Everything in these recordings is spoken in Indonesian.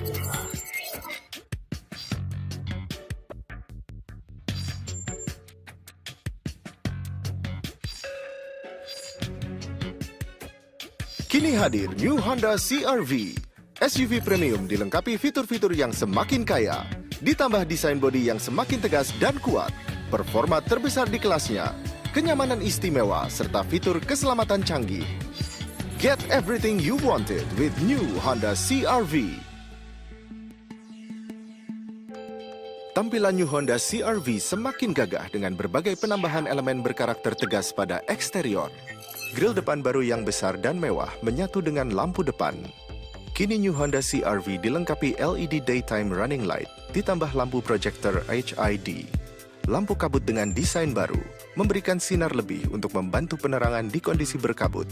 Kini hadir New Honda CR-V. SUV premium dilengkapi fitur-fitur yang semakin kaya, ditambah desain bodi yang semakin tegas dan kuat, performa terbesar di kelasnya, kenyamanan istimewa, serta fitur keselamatan canggih. Get everything you wanted with New Honda CR-V. Tampilan New Honda CR-V semakin gagah dengan berbagai penambahan elemen berkarakter tegas pada eksterior. Grill depan baru yang besar dan mewah menyatu dengan lampu depan. Kini New Honda CR-V dilengkapi LED Daytime Running Light, ditambah lampu proyektor HID. Lampu kabut dengan desain baru, memberikan sinar lebih untuk membantu penerangan di kondisi berkabut.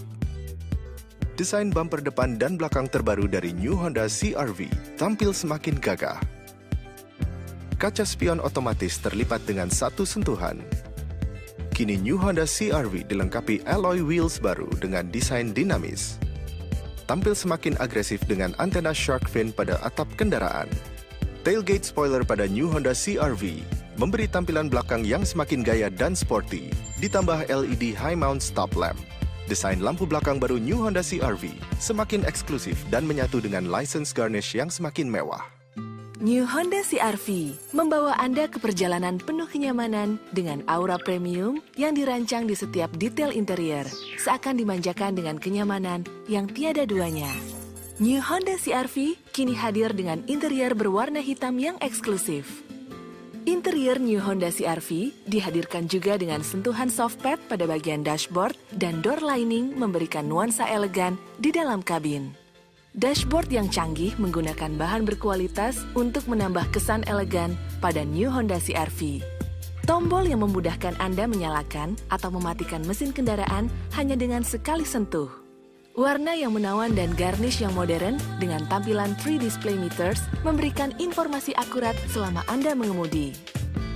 Desain bumper depan dan belakang terbaru dari New Honda CR-V tampil semakin gagah. Kaca spion otomatis terlipat dengan satu sentuhan. Kini New Honda CR-V dilengkapi alloy wheels baru dengan desain dinamis. Tampil semakin agresif dengan antena shark fin pada atap kendaraan. Tailgate spoiler pada New Honda CR-V memberi tampilan belakang yang semakin gaya dan sporty, ditambah LED high mount stop lamp. Desain lampu belakang baru New Honda CR-V semakin eksklusif dan menyatu dengan license garnish yang semakin mewah. New Honda CR-V membawa Anda ke perjalanan penuh kenyamanan dengan aura premium yang dirancang di setiap detail interior, seakan dimanjakan dengan kenyamanan yang tiada duanya. New Honda CR-V kini hadir dengan interior berwarna hitam yang eksklusif. Interior New Honda CR-V dihadirkan juga dengan sentuhan soft pad pada bagian dashboard dan door lining memberikan nuansa elegan di dalam kabin. Dashboard yang canggih menggunakan bahan berkualitas untuk menambah kesan elegan pada New Honda CR-V. Tombol yang memudahkan Anda menyalakan atau mematikan mesin kendaraan hanya dengan sekali sentuh. Warna yang menawan dan garnish yang modern dengan tampilan 3 display meters memberikan informasi akurat selama Anda mengemudi.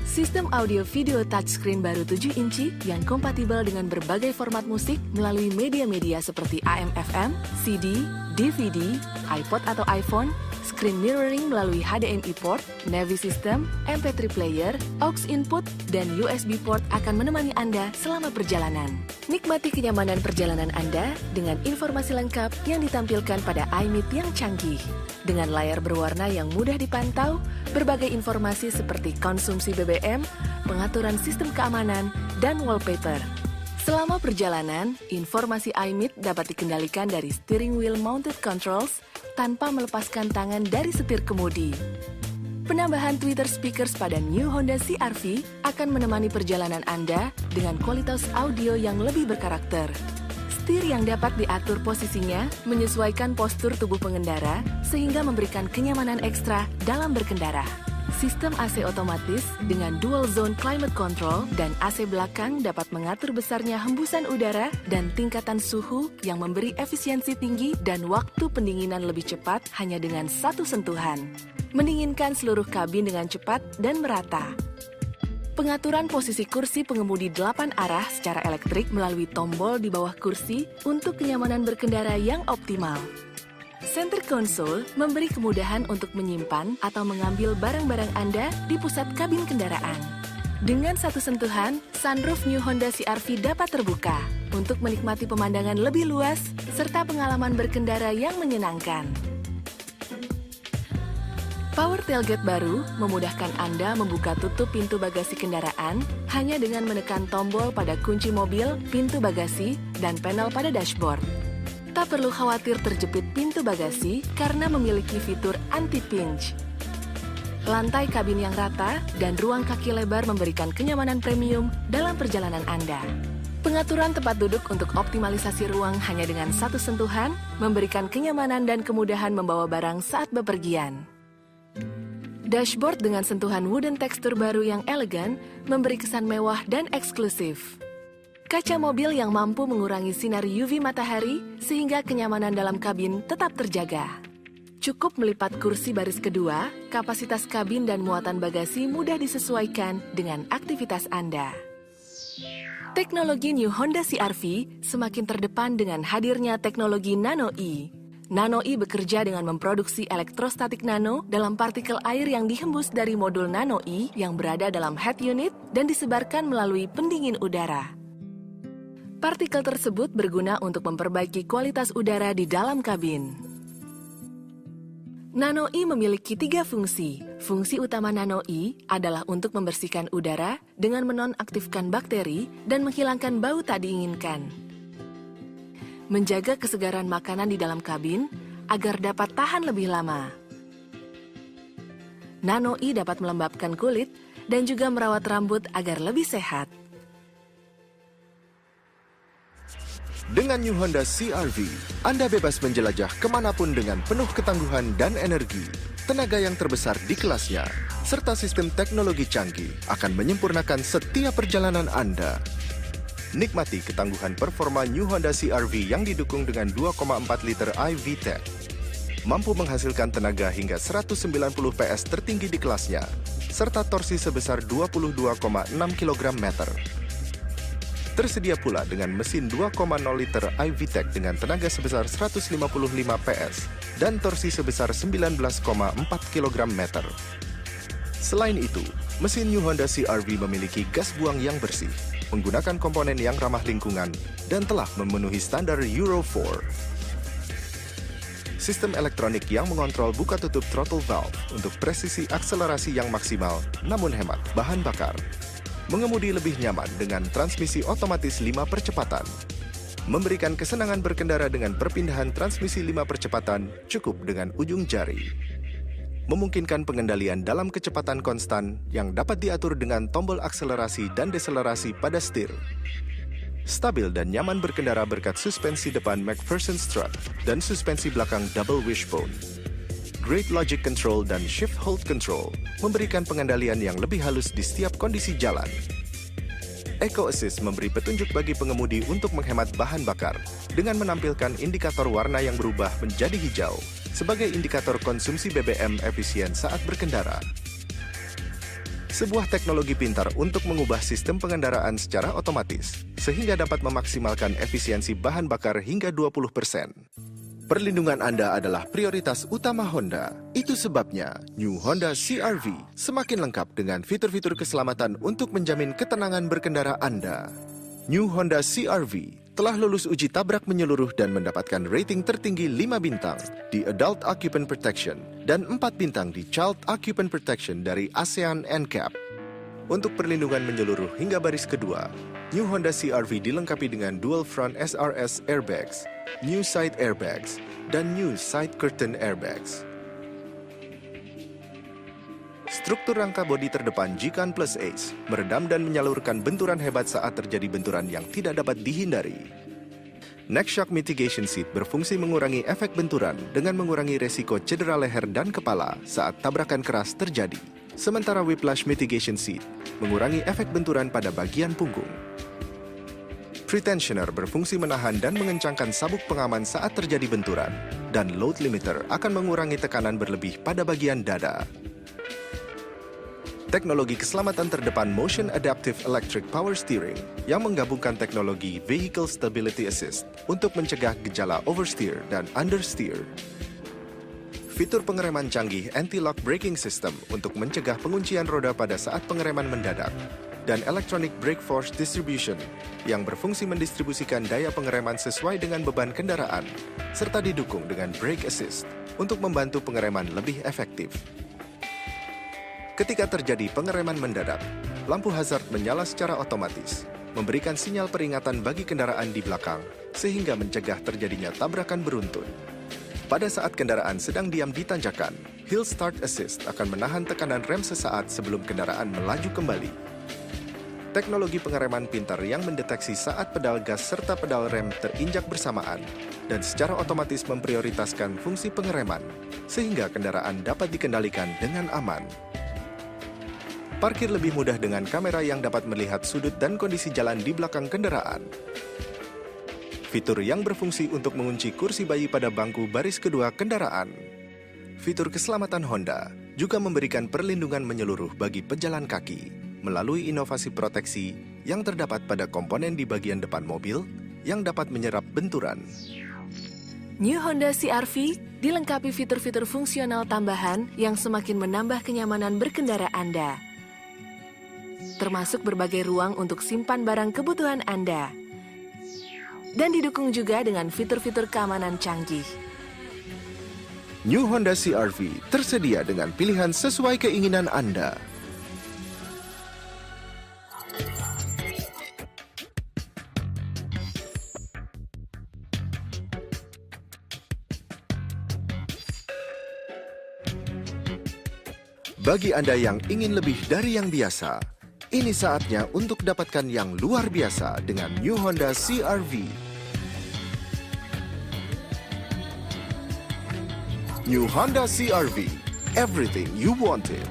Sistem audio video touchscreen baru 7 inci yang kompatibel dengan berbagai format musik melalui media-media seperti AM/FM, CD, DVD, iPod atau iPhone, screen mirroring melalui HDMI port, Navi system, MP3 player, aux input, dan USB port akan menemani Anda selama perjalanan. Nikmati kenyamanan perjalanan Anda dengan informasi lengkap yang ditampilkan pada iMeet yang canggih. Dengan layar berwarna yang mudah dipantau, berbagai informasi seperti konsumsi BBM, pengaturan sistem keamanan, dan wallpaper. Selama perjalanan, informasi iMeet dapat dikendalikan dari steering wheel mounted controls tanpa melepaskan tangan dari setir kemudi. Penambahan tweeter speakers pada New Honda CR-V akan menemani perjalanan Anda dengan kualitas audio yang lebih berkarakter. Setir yang dapat diatur posisinya menyesuaikan postur tubuh pengendara sehingga memberikan kenyamanan ekstra dalam berkendara. Sistem AC otomatis dengan dual zone climate control dan AC belakang dapat mengatur besarnya hembusan udara dan tingkatan suhu yang memberi efisiensi tinggi dan waktu pendinginan lebih cepat hanya dengan satu sentuhan. Mendinginkan seluruh kabin dengan cepat dan merata. Pengaturan posisi kursi pengemudi 8 arah secara elektrik melalui tombol di bawah kursi untuk kenyamanan berkendara yang optimal. Center console memberi kemudahan untuk menyimpan atau mengambil barang-barang Anda di pusat kabin kendaraan. Dengan satu sentuhan, sunroof New Honda CR-V dapat terbuka untuk menikmati pemandangan lebih luas serta pengalaman berkendara yang menyenangkan. Power tailgate baru memudahkan Anda membuka tutup pintu bagasi kendaraan hanya dengan menekan tombol pada kunci mobil, pintu bagasi, dan panel pada dashboard. Tak perlu khawatir terjepit pintu bagasi karena memiliki fitur anti-pinch. Lantai kabin yang rata dan ruang kaki lebar memberikan kenyamanan premium dalam perjalanan Anda. Pengaturan tempat duduk untuk optimalisasi ruang hanya dengan satu sentuhan memberikan kenyamanan dan kemudahan membawa barang saat bepergian. Dashboard dengan sentuhan wooden tekstur baru yang elegan memberi kesan mewah dan eksklusif. Kaca mobil yang mampu mengurangi sinar UV matahari sehingga kenyamanan dalam kabin tetap terjaga. Cukup melipat kursi baris kedua, kapasitas kabin dan muatan bagasi mudah disesuaikan dengan aktivitas Anda. Teknologi New Honda CR-V semakin terdepan dengan hadirnya teknologi Nano E. Nano-E bekerja dengan memproduksi elektrostatik nano dalam partikel air yang dihembus dari modul Nano-E yang berada dalam head unit dan disebarkan melalui pendingin udara. Partikel tersebut berguna untuk memperbaiki kualitas udara di dalam kabin. Nano-E memiliki 3 fungsi. Fungsi utama Nano-E adalah untuk membersihkan udara dengan menonaktifkan bakteri dan menghilangkan bau tak diinginkan. Menjaga kesegaran makanan di dalam kabin agar dapat tahan lebih lama. Nano-E dapat melembabkan kulit dan juga merawat rambut agar lebih sehat. Dengan New Honda CR-V, Anda bebas menjelajah kemanapun dengan penuh ketangguhan dan energi. Tenaga yang terbesar di kelasnya, serta sistem teknologi canggih akan menyempurnakan setiap perjalanan Anda. Nikmati ketangguhan performa New Honda CR-V yang didukung dengan 2,4 liter iVTEC. Mampu menghasilkan tenaga hingga 190 PS tertinggi di kelasnya, serta torsi sebesar 22,6 kg/m. Tersedia pula dengan mesin 2,0 liter iVTEC dengan tenaga sebesar 155 PS dan torsi sebesar 19,4 kg/m. Selain itu, mesin New Honda CR-V memiliki gas buang yang bersih, menggunakan komponen yang ramah lingkungan, dan telah memenuhi standar Euro 4. Sistem elektronik yang mengontrol buka tutup throttle valve untuk presisi akselerasi yang maksimal namun hemat bahan bakar. Mengemudi lebih nyaman dengan transmisi otomatis 5 percepatan. Memberikan kesenangan berkendara dengan perpindahan transmisi 5 percepatan cukup dengan ujung jari. Memungkinkan pengendalian dalam kecepatan konstan yang dapat diatur dengan tombol akselerasi dan deselerasi pada setir. Stabil dan nyaman berkendara berkat suspensi depan McPherson strut dan suspensi belakang double wishbone. Great Logic Control dan Shift Hold Control memberikan pengendalian yang lebih halus di setiap kondisi jalan. Eco Assist memberi petunjuk bagi pengemudi untuk menghemat bahan bakar dengan menampilkan indikator warna yang berubah menjadi hijau sebagai indikator konsumsi BBM efisien saat berkendara. Sebuah teknologi pintar untuk mengubah sistem pengendaraan secara otomatis sehingga dapat memaksimalkan efisiensi bahan bakar hingga 20%. Perlindungan Anda adalah prioritas utama Honda. Itu sebabnya New Honda CR-V semakin lengkap dengan fitur-fitur keselamatan untuk menjamin ketenangan berkendara Anda. New Honda CR-V telah lulus uji tabrak menyeluruh dan mendapatkan rating tertinggi 5 bintang di Adult Occupant Protection dan 4 bintang di Child Occupant Protection dari ASEAN NCAP. Untuk perlindungan menyeluruh hingga baris kedua, New Honda CR-V dilengkapi dengan dual front SRS airbags, new side airbags, dan new side curtain airbags. Struktur rangka bodi terdepan G-Con Plus Ace meredam dan menyalurkan benturan hebat saat terjadi benturan yang tidak dapat dihindari. Neck Shock Mitigation Seat berfungsi mengurangi efek benturan dengan mengurangi resiko cedera leher dan kepala saat tabrakan keras terjadi. Sementara Whiplash Mitigation Seat mengurangi efek benturan pada bagian punggung. Pretensioner berfungsi menahan dan mengencangkan sabuk pengaman saat terjadi benturan, dan Load Limiter akan mengurangi tekanan berlebih pada bagian dada. Teknologi keselamatan terdepan Motion Adaptive Electric Power Steering yang menggabungkan teknologi Vehicle Stability Assist untuk mencegah gejala oversteer dan understeer. Fitur pengereman canggih Anti-Lock Braking System untuk mencegah penguncian roda pada saat pengereman mendadak. Dan Electronic Brake Force Distribution yang berfungsi mendistribusikan daya pengereman sesuai dengan beban kendaraan, serta didukung dengan Brake Assist untuk membantu pengereman lebih efektif. Ketika terjadi pengereman mendadak, lampu hazard menyala secara otomatis, memberikan sinyal peringatan bagi kendaraan di belakang, sehingga mencegah terjadinya tabrakan beruntun. Pada saat kendaraan sedang diam di tanjakan, Hill Start Assist akan menahan tekanan rem sesaat sebelum kendaraan melaju kembali. Teknologi pengereman pintar yang mendeteksi saat pedal gas serta pedal rem terinjak bersamaan dan secara otomatis memprioritaskan fungsi pengereman, sehingga kendaraan dapat dikendalikan dengan aman. Parkir lebih mudah dengan kamera yang dapat melihat sudut dan kondisi jalan di belakang kendaraan. Fitur yang berfungsi untuk mengunci kursi bayi pada bangku baris kedua kendaraan. Fitur keselamatan Honda juga memberikan perlindungan menyeluruh bagi pejalan kaki melalui inovasi proteksi yang terdapat pada komponen di bagian depan mobil yang dapat menyerap benturan. New Honda CR-V dilengkapi fitur-fitur fungsional tambahan yang semakin menambah kenyamanan berkendara Anda. Termasuk berbagai ruang untuk simpan barang kebutuhan Anda. Dan didukung juga dengan fitur-fitur keamanan canggih. New Honda CR-V tersedia dengan pilihan sesuai keinginan Anda. Bagi Anda yang ingin lebih dari yang biasa, ini saatnya untuk dapatkan yang luar biasa dengan New Honda CR-V. New Honda CR-V, everything you wanted.